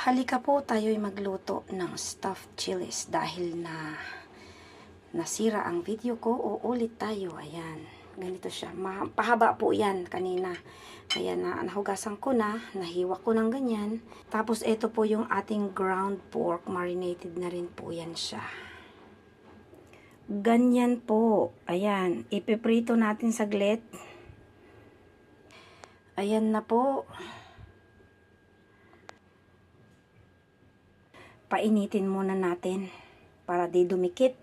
Halika po tayo'y magluto ng stuffed chilies dahil nasira ang video ko. Uulit tayo. Ayan. Ganito siya. Pahaba po yan kanina. Kaya nahugasan ko na. Nahiwa ko ng ganyan. Tapos ito po yung ating ground pork. Marinated na rin po yan siya. Ganyan po. Ayan. Ipiprito natin saglit. Ayan na po. Painitin muna natin para di dumikit.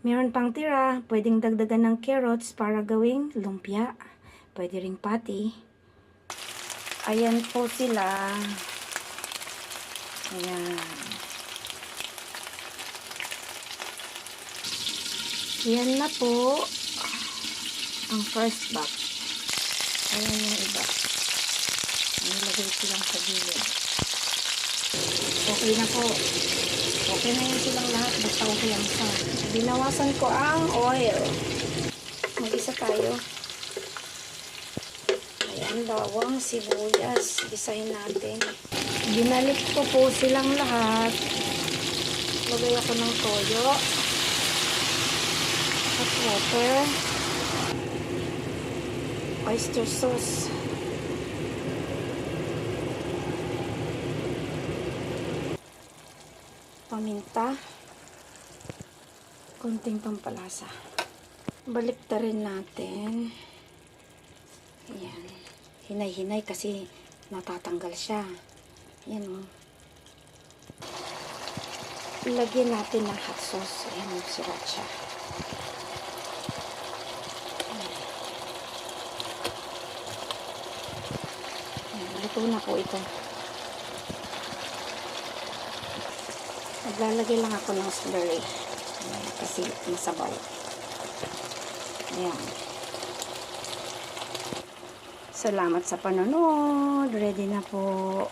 Meron pang tira, pwedeng dagdagan ng carrots para gawing lumpia. Pwede ring patty. Ayan po sila. Ayan. Yan na po ang first batch. Ayan yung iba. Nilagay ko lang sa gilid. Okay na po. Okay na yun silang lahat. Basta okay lang sa. Binawasan ko ang oil. Mag-isa tayo. Ayan, bawang, sibuyas. Isahin natin. Binalik ko po silang lahat. Lagay ako ng toyo. Hot water. Oyster sauce. Paminta, konting pampalasa. Balik ta rin natin. Ayan. Hinay-hinay kasi natatanggal siya. Ayan o. Lagyan natin ng hot sauce. Ayan yung sriracha. Ayan. Luto na po ito. Naglalagay lang ako ng slurry kasi masabaw. Ayan. Salamat sa panonood. Ready na po.